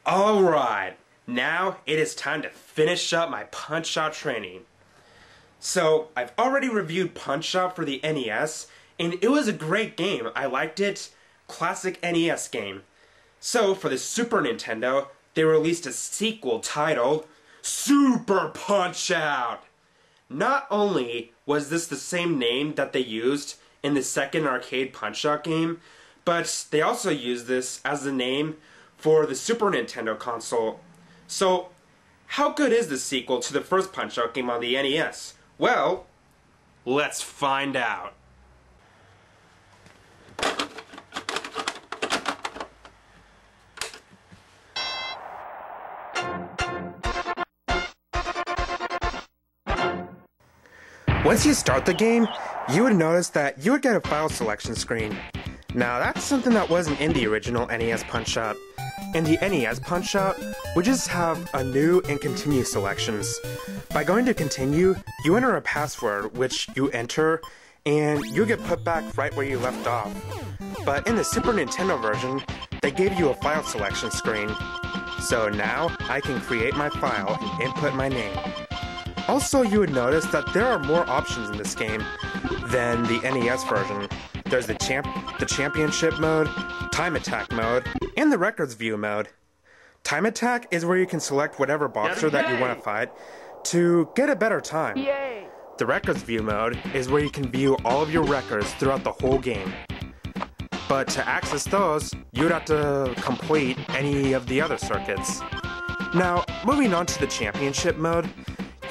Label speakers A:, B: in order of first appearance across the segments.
A: Alright, now it is time to finish up my Punch-Out training. So, I've already reviewed Punch-Out for the NES, and it was a great game. I liked it. Classic NES game. So, for the Super Nintendo, they released a sequel titled Super Punch-Out! Not only was this the same name that they used in the second arcade Punch-Out game, but they also used this as the name for the Super Nintendo console. So, how good is the sequel to the first Punch-Out game on the NES? Well, let's find out. Once you start the game, you would notice that you would get a file selection screen. Now, that's something that wasn't in the original NES Punch-Out. In the NES Punch-Out, we just have a new and continue selections. By going to continue, you enter a password which you enter, and you get put back right where you left off. But in the Super Nintendo version, they gave you a file selection screen. So now, I can create my file and input my name. Also, you would notice that there are more options in this game than the NES version. There's the championship mode, time attack mode, and the records view mode. Time attack is where you can select whatever boxer that you want to fight to get a better time.
B: Yay.
A: The records view mode is where you can view all of your records throughout the whole game. But to access those, you'd have to complete any of the other circuits. Now, moving on to the championship mode,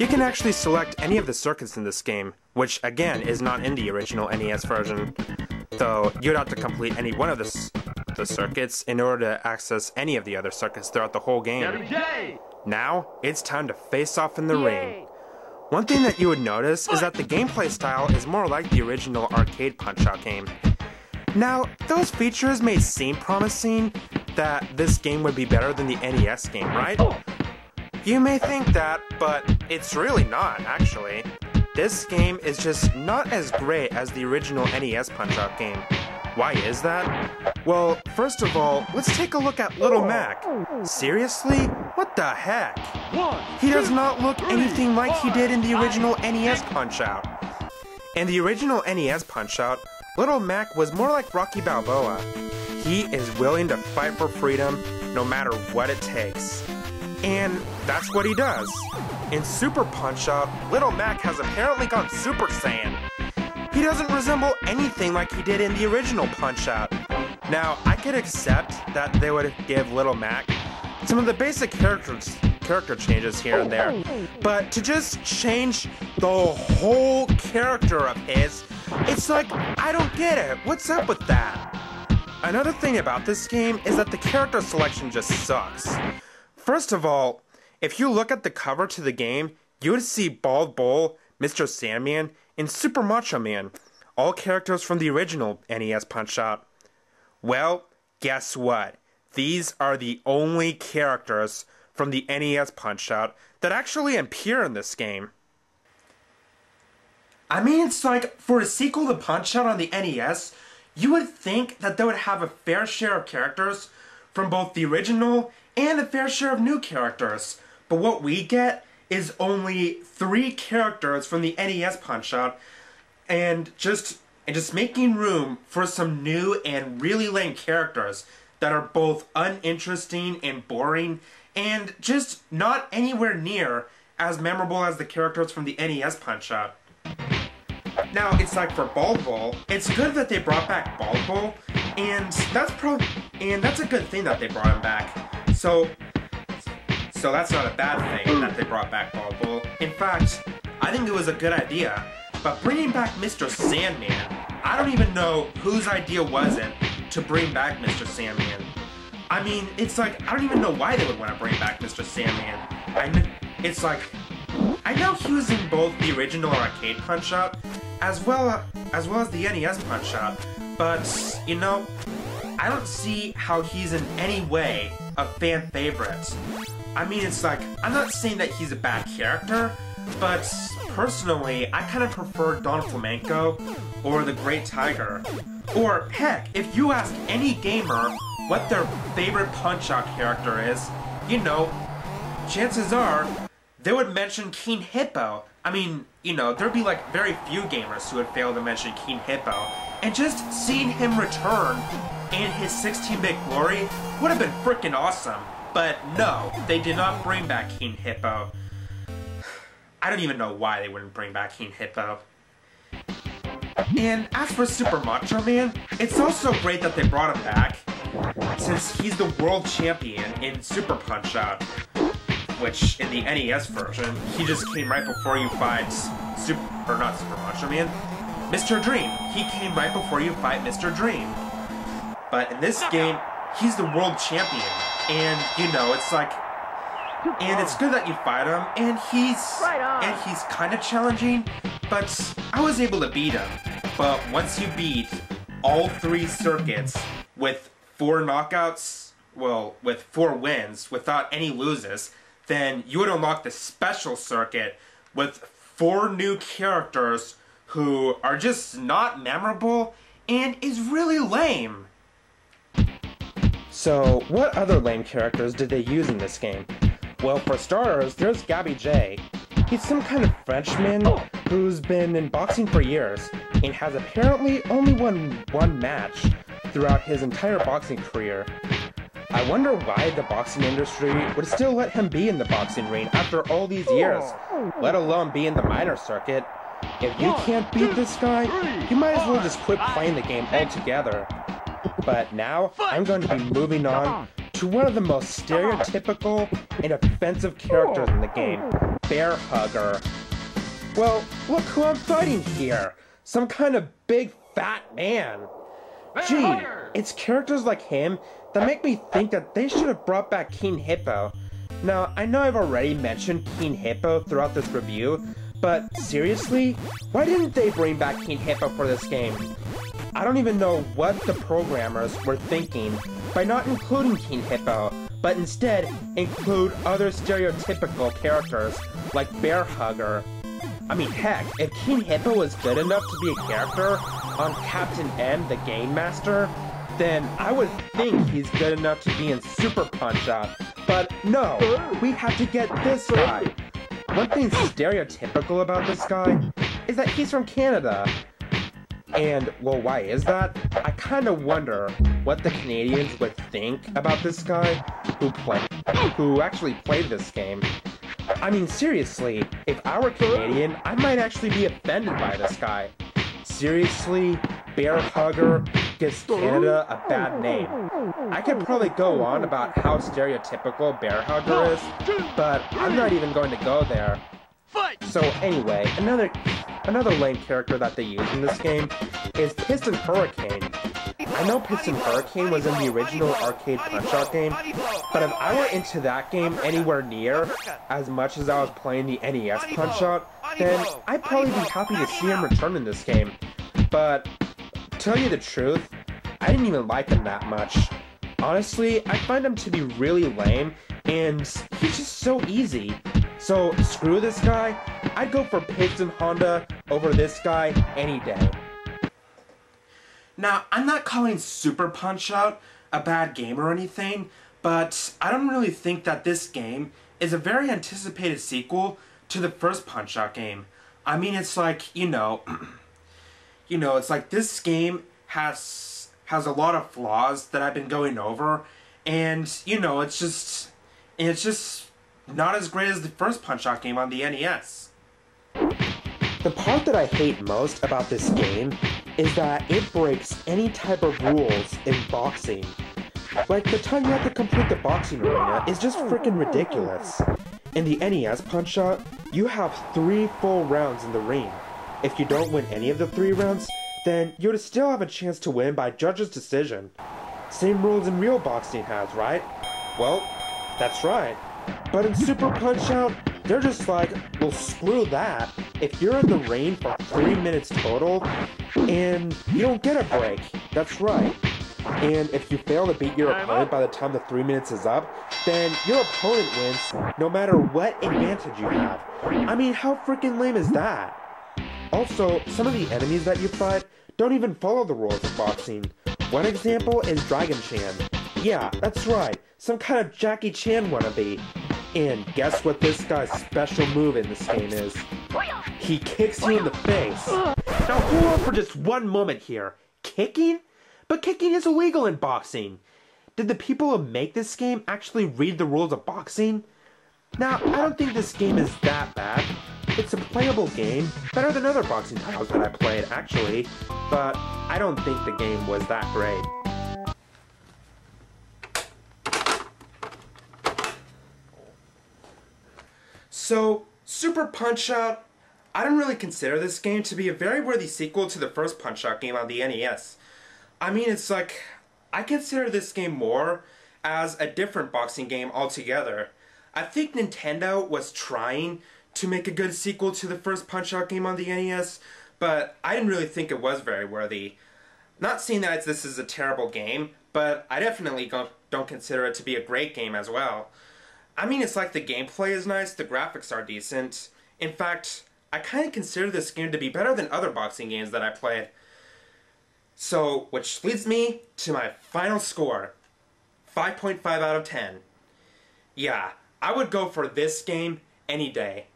A: you can actually select any of the circuits in this game, which again is not in the original NES version, though you'd have to complete any one of the circuits in order to access any of the other circuits throughout the whole game. Now, it's time to face off in the ring. One thing that you would notice is that the gameplay style is more like the original arcade Punch-Out game. Now, those features may seem promising that this game would be better than the NES game, right? You may think that, but it's really not, actually. This game is just not as great as the original NES Punch-Out game. Why is that? Well, first of all, let's take a look at Little Mac. Seriously? What the heck? He does not look anything like he did in the original NES Punch-Out. In the original NES Punch-Out, Little Mac was more like Rocky Balboa. He is willing to fight for freedom no matter what it takes. And that's what he does. In Super Punch-Out, Little Mac has apparently gone Super Saiyan. He doesn't resemble anything like he did in the original Punch-Out. Now, I could accept that they would give Little Mac some of the basic character changes here and there, but to just change the whole character of his, it's like, I don't get it. What's up with that? Another thing about this game is that the character selection just sucks. First of all, if you look at the cover to the game, you would see Bald Bull, Mr. Sandman, and Super Macho Man, all characters from the original NES Punch-Out. Well, guess what? These are the only characters from the NES Punch-Out that actually appear in this game. I mean, it's like, for a sequel to Punch-Out on the NES, you would think that they would have a fair share of characters from both the original and a fair share of new characters. But what we get is only 3 characters from the NES Punch-Out, and just making room for some new and really lame characters that are both uninteresting and boring, and just not anywhere near as memorable as the characters from the NES Punch-Out. Now, it's like for Bald Bull, it's good that they brought back Bald Bull, and that's a good thing that they brought him back. So that's not a bad thing that they brought back Bald Bull. In fact, I think it was a good idea. But bringing back Mr. Sandman, I don't even know whose idea was it to bring back Mr. Sandman. I mean, it's like, I don't even know why they would want to bring back Mr. Sandman. It's like, I know he was in both the original arcade Punch-Out as well as the NES Punch-Out, but, you know, I don't see how he's in any way a fan favorite. I mean, it's like, I'm not saying that he's a bad character, but personally, I kind of prefer Don Flamenco or the Great Tiger. Or, heck, if you ask any gamer what their favorite Punch-Out character is, you know, chances are they would mention King Hippo. I mean, you know, there'd be like very few gamers who would fail to mention King Hippo. And just seeing him return in his 16-bit glory would have been freaking awesome. But no, they did not bring back King Hippo. I don't even know why they wouldn't bring back King Hippo. And as for Super Macho Man, it's also great that they brought him back, since he's the world champion in Super Punch-Out, which in the NES version, he just came right before you fight not Super Macho Man, Mr. Dream. He came right before you fight Mr. Dream. But in this game, he's the world champion, and you know, it's like, and it's good that you fight him, and he's kind of challenging, but I was able to beat him. But once you beat all 3 circuits with 4 knockouts, well, with 4 wins, without any loses, then you would unlock the special circuit with 4 new characters who are just not memorable and is really lame. So, what other lame characters did they use in this game? Well, for starters, there's Gabby J. He's some kind of Frenchman who's been in boxing for years and has apparently only won 1 match throughout his entire boxing career. I wonder why the boxing industry would still let him be in the boxing ring after all these years, let alone be in the minor circuit. If you can't beat this guy, you might as well just quit playing the game altogether. But now, I'm going to be moving on to one of the most stereotypical and offensive characters in the game, Bear Hugger. Well, look who I'm fighting here! Some kind of big fat man! Gee, it's characters like him that make me think that they should have brought back King Hippo. Now, I know I've already mentioned King Hippo throughout this review, but seriously, why didn't they bring back King Hippo for this game? I don't even know what the programmers were thinking by not including King Hippo, but instead include other stereotypical characters like Bear Hugger. I mean, heck, if King Hippo was good enough to be a character on Captain M, the Game Master, then I would think he's good enough to be in Super Punch-Out. But no, we have to get this guy. One thing stereotypical about this guy is that he's from Canada. And, well, why is that? I kind of wonder what the Canadians would think about this guy who actually played this game. I mean, seriously, if I were Canadian, I might actually be offended by this guy. Seriously, Bear Hugger gives Canada a bad name. I could probably go on about how stereotypical Bear Hugger is, but I'm not even going to go there. So anyway, another lame character that they use in this game is Piston Hurricane. I know Piston Hurricane was in the original arcade Punch-Out game, but if I were into that game anywhere near as much as I was playing the NES Punch-Out, then I'd probably be happy to see him return in this game. But, to tell you the truth, I didn't even like him that much. Honestly, I find him to be really lame, and he's just so easy. So, screw this guy, I'd go for Piston Honda over this guy any day. Now, I'm not calling Super Punch-Out a bad game or anything, but I don't really think that this game is a very anticipated sequel to the first Punch-Out game. I mean, it's like, you know, it's like this game has a lot of flaws that I've been going over, and, you know, it's just not as great as the first Punch-Out game on the NES. The part that I hate most about this game is that it breaks any type of rules in boxing. Like, the time you have to complete the boxing arena is just freaking ridiculous. In the NES Punch-Out, you have 3 full rounds in the ring. If you don't win any of the 3 rounds, then you would still have a chance to win by judge's decision. Same rules in real boxing has, right? Well, that's right. But in Super Punch-Out, they're just like, well, screw that. If you're in the ring for 3 minutes total, and you don't get a break, that's right. And if you fail to beat your opponent by the time the 3 minutes is up, then your opponent wins no matter what advantage you have. I mean, how freaking lame is that? Also, some of the enemies that you fight don't even follow the rules of boxing. One example is Dragon Chan. Yeah, that's right. Some kind of Jackie Chan wannabe. And guess what this guy's special move in this game is? He kicks you in the face. Now hold on for just one moment here. Kicking? But kicking is illegal in boxing. Did the people who make this game actually read the rules of boxing? Now, I don't think this game is that bad. It's a playable game, better than other boxing titles that I played, actually, but I don't think the game was that great. So, Super Punch-Out, I don't really consider this game to be a very worthy sequel to the first Punch-Out game on the NES. I mean, it's like, I consider this game more as a different boxing game altogether. I think Nintendo was trying to make a good sequel to the first Punch-Out game on the NES, but I didn't really think it was very worthy. Not saying that this is a terrible game, but I definitely don't consider it to be a great game as well. I mean, it's like the gameplay is nice, the graphics are decent. In fact, I kind of consider this game to be better than other boxing games that I played. So, which leads me to my final score, 5.5 out of 10. Yeah, I would go for this game any day.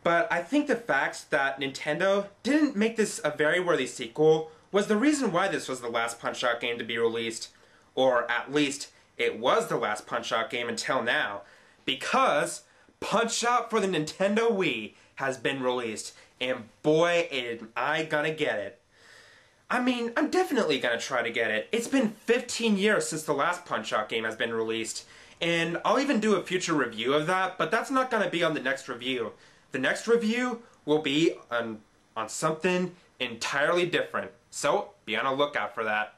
A: But I think the fact that Nintendo didn't make this a very worthy sequel was the reason why this was the last Punch-Out game to be released. Or at least, it was the last Punch-Out game until now. Because Punch-Out for the Nintendo Wii has been released. And boy, am I gonna get it. I mean, I'm definitely gonna try to get it. It's been 15 years since the last Punch-Out game has been released. And I'll even do a future review of that, but that's not gonna be on the next review. The next review will be on something entirely different. So, be on the lookout for that.